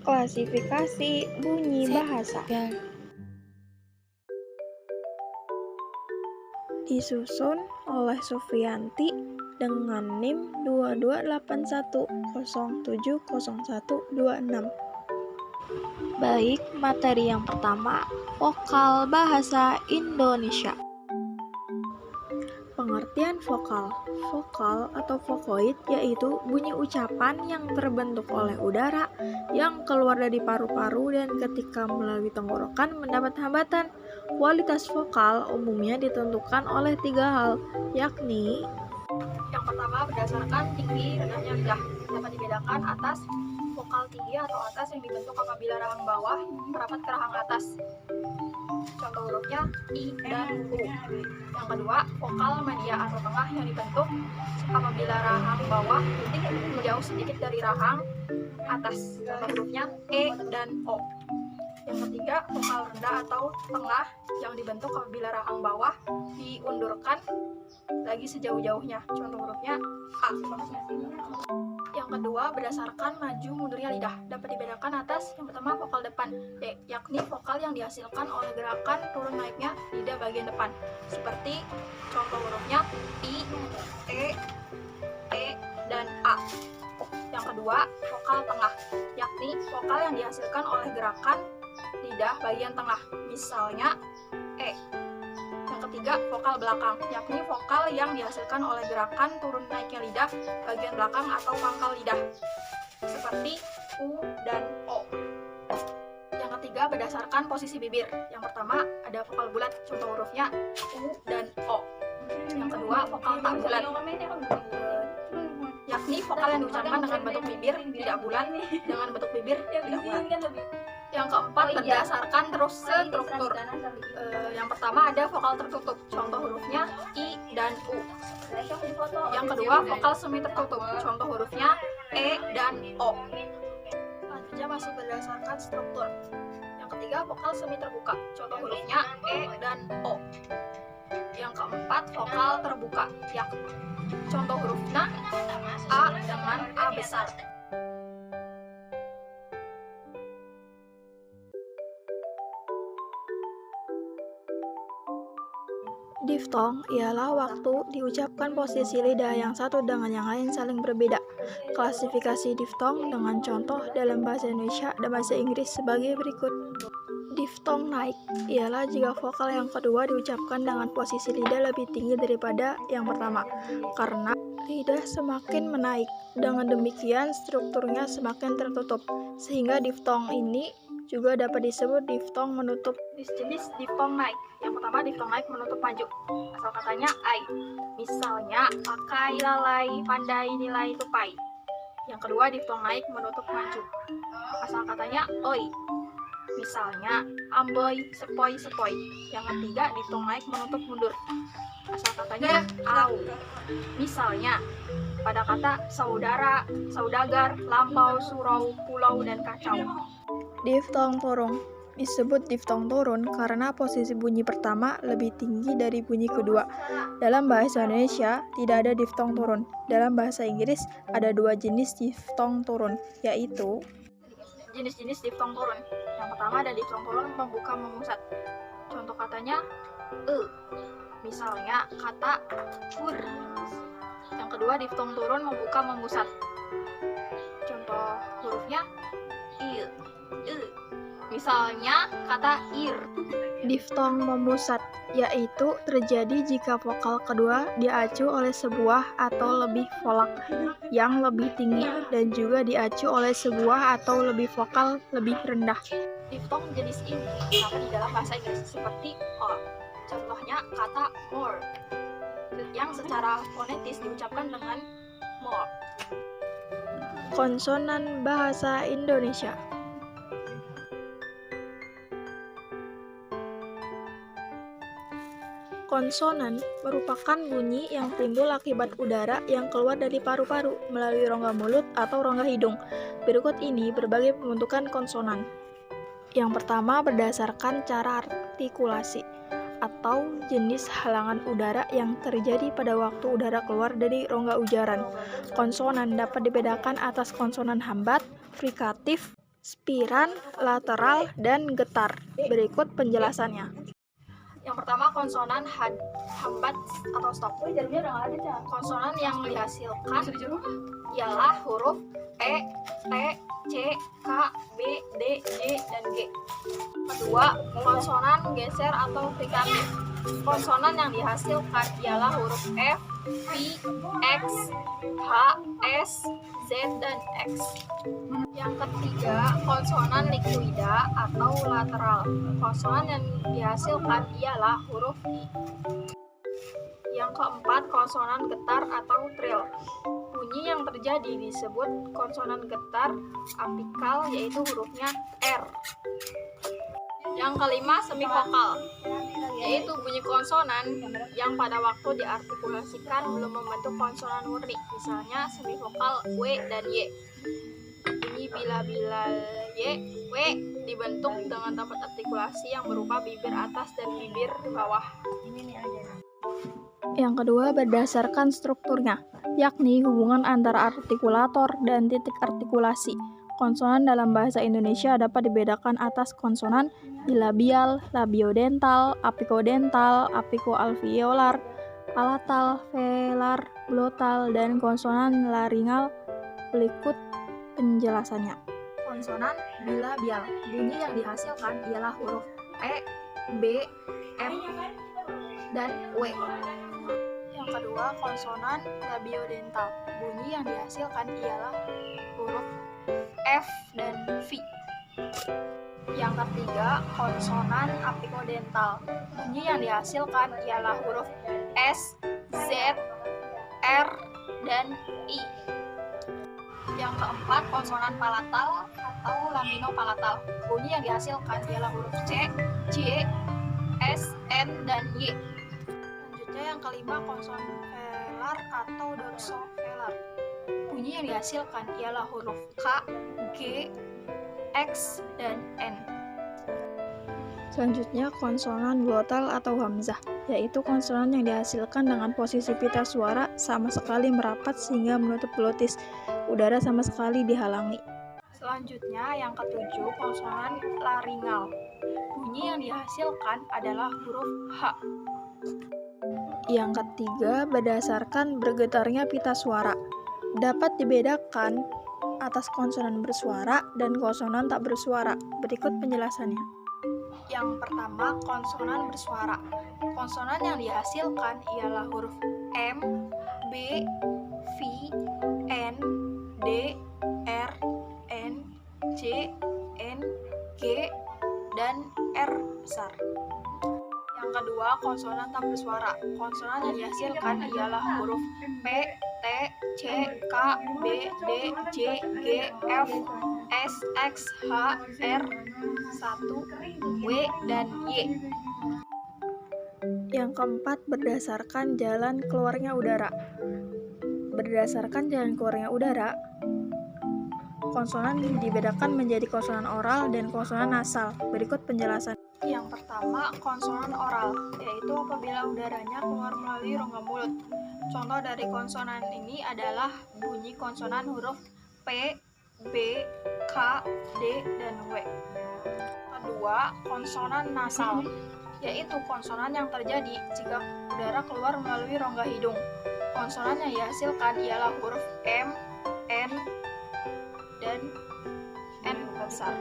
Klasifikasi bunyi bahasa disusun oleh Sufianti dengan NIM 2281070126. Baik, materi yang pertama, vokal bahasa Indonesia. Pengertian vokal. Vokal atau vokoid yaitu bunyi ucapan yang terbentuk oleh udara yang keluar dari paru-paru dan ketika melalui tenggorokan mendapat hambatan. Kualitas vokal umumnya ditentukan oleh 3 hal, yakni yang pertama berdasarkan tinggi rendahnya lidah. Dapat dibedakan atas vokal tinggi atau atas yang dibentuk apabila rahang bawah merapat ke rahang atas. Contoh hurufnya I dan U. Yang kedua, vokal media atau tengah yang dibentuk apabila rahang bawah menjauh sedikit dari rahang atas. Contoh hurufnya E dan O. Yang ketiga, vokal rendah atau tengah yang dibentuk apabila rahang bawah diundurkan lagi sejauh-jauhnya. Contoh hurufnya A. Yang kedua, berdasarkan maju mundurnya lidah. Dapat dibedakan atas yang pertama vokal depan, yakni vokal yang dihasilkan oleh gerakan turun naiknya lidah bagian depan. Seperti contoh hurufnya I, E, dan A. Yang kedua, vokal tengah, yakni vokal yang dihasilkan oleh gerakan lidah bagian tengah. Misalnya E. Yang ketiga, vokal belakang, yakni vokal yang dihasilkan oleh gerakan turun naiknya lidah bagian belakang atau pangkal lidah, seperti U dan O. Yang ketiga, berdasarkan posisi bibir. Yang pertama, ada vokal bulat, contoh hurufnya U dan O. Yang kedua, vokal tak bulat, yakni vokal yang diucapkan dengan bentuk bibir tidak bulat dengan bentuk bibir tidak bulat. Yang keempat, berdasarkan struktur. Yang pertama ada vokal tertutup, contoh hurufnya I dan U. Yang kedua, vokal semi tertutup, contoh hurufnya E dan O. Selanjutnya masih berdasarkan struktur. Yang ketiga, vokal semi terbuka, contoh hurufnya E dan O. Yang keempat, vokal terbuka, contoh hurufnya A dengan A besar. Diftong ialah waktu diucapkan posisi lidah yang satu dengan yang lain saling berbeda. Klasifikasi diftong dengan contoh dalam bahasa Indonesia dan bahasa Inggris sebagai berikut. Diftong naik ialah jika vokal yang kedua diucapkan dengan posisi lidah lebih tinggi daripada yang pertama, karena lidah semakin menaik. Dengan demikian, strukturnya semakin tertutup, sehingga diftong ini juga dapat disebut diftong menutup. Jenis diftong naik. Yang pertama, diftong naik menutup maju. Asal katanya ai. Misalnya, pakai, lalai, pandai, nilai, tupai. Yang kedua, diftong naik menutup maju. Asal katanya oi. Misalnya, amboy, sepoi, sepoi. Yang ketiga, diftong naik menutup mundur. Asal katanya au. Misalnya, pada kata saudara, saudagar, lampau, surau, pulau, dan kacau. Diftong turun disebut diftong turun karena posisi bunyi pertama lebih tinggi dari bunyi kedua. Dalam bahasa Indonesia tidak ada diftong turun. Dalam bahasa Inggris ada 2 jenis diftong turun, yaitu jenis-jenis diftong turun. Yang pertama ada diftong turun membuka memusat. Contoh katanya misalnya kata ur. Yang kedua, diftong turun membuka memusat. Contoh hurufnya il. Misalnya kata ir. Diftong memusat yaitu terjadi jika vokal kedua diacu oleh sebuah atau lebih volak yang lebih tinggi dan juga diacu oleh sebuah atau lebih vokal lebih rendah. Diftong jenis ini terdapat di dalam bahasa Inggris seperti O. Contohnya kata more yang secara fonetis diucapkan dengan more. Konsonan bahasa Indonesia. Konsonan merupakan bunyi yang timbul akibat udara yang keluar dari paru-paru melalui rongga mulut atau rongga hidung. Berikut ini berbagai pembentukan konsonan. Yang pertama, berdasarkan cara artikulasi atau jenis halangan udara yang terjadi pada waktu udara keluar dari rongga ujaran. Konsonan dapat dibedakan atas konsonan hambat, frikatif, spiran, lateral, dan getar. Berikut penjelasannya. Yang pertama, konsonan hambat atau stop. Konsonan yang dihasilkan ialah huruf E, T, C, K, B, D, J, dan G. Kedua, konsonan geser atau frikatif. Konsonan yang dihasilkan ialah huruf F, V, X, H, S, Z, dan X. Yang ketiga, konsonan likuida atau lateral. Konsonan yang dihasilkan ialah huruf I. Yang keempat, konsonan getar atau trill. Bunyi yang terjadi disebut konsonan getar apikal, yaitu hurufnya R. Yang kelima, semivokal, yaitu bunyi konsonan yang pada waktu diartikulasikan belum membentuk konsonan murni. Misalnya semivokal W dan Y. Bunyi bila-bila Y, W dibentuk dengan tempat artikulasi yang berupa bibir atas dan bibir bawah. Yang kedua, berdasarkan strukturnya, yakni hubungan antara artikulator dan titik artikulasi. Konsonan dalam bahasa Indonesia dapat dibedakan atas konsonan bilabial, labiodental, apikodental, apikoalveolar, palatal, velar, glotal, dan konsonan laringal. Berikut penjelasannya. Konsonan bilabial, bunyi yang dihasilkan ialah huruf E, B, M, dan W. Yang kedua, konsonan labiodental, bunyi yang dihasilkan ialah huruf F dan V. Yang ketiga, konsonan apikodental, bunyi yang dihasilkan ialah huruf S, Z, R, dan I. Yang keempat, konsonan palatal atau laminopalatal, bunyi yang dihasilkan ialah huruf C, J, S, N, dan Y. Selanjutnya yang kelima, konsonan velar atau dorsovelar, bunyi yang dihasilkan ialah huruf K, G, X, dan N. Selanjutnya, konsonan glotal atau hamzah, yaitu konsonan yang dihasilkan dengan posisi pita suara sama sekali merapat sehingga menutup glotis. Udara sama sekali dihalangi. Selanjutnya, yang ketujuh, konsonan laringal. Bunyi yang dihasilkan adalah huruf H. Yang ketiga, berdasarkan bergetarnya pita suara. Dapat dibedakan atas konsonan bersuara dan konsonan tak bersuara. Berikut penjelasannya. Yang pertama, konsonan bersuara. Konsonan yang dihasilkan ialah huruf M, B, V, N, D, R, N, J, N, G, dan R besar. Yang kedua, konsonan tak bersuara. Konsonan yang dihasilkan ialah huruf P, T, C, K, B, D, J, G, F, S, X, H, R, 1, W, dan Y. Yang keempat, berdasarkan jalan keluarnya udara. Berdasarkan jalan keluarnya udara, konsonan dibedakan menjadi konsonan oral dan konsonan nasal. Berikut penjelasan. Yang pertama, konsonan oral, yaitu apabila udaranya keluar melalui rongga mulut. Contoh dari konsonan ini adalah bunyi konsonan huruf P, B, K, D, dan W. Kedua, konsonan nasal, yaitu konsonan yang terjadi jika udara keluar melalui rongga hidung. Konsonan yang dihasilkan ialah huruf M, N, dan N besar.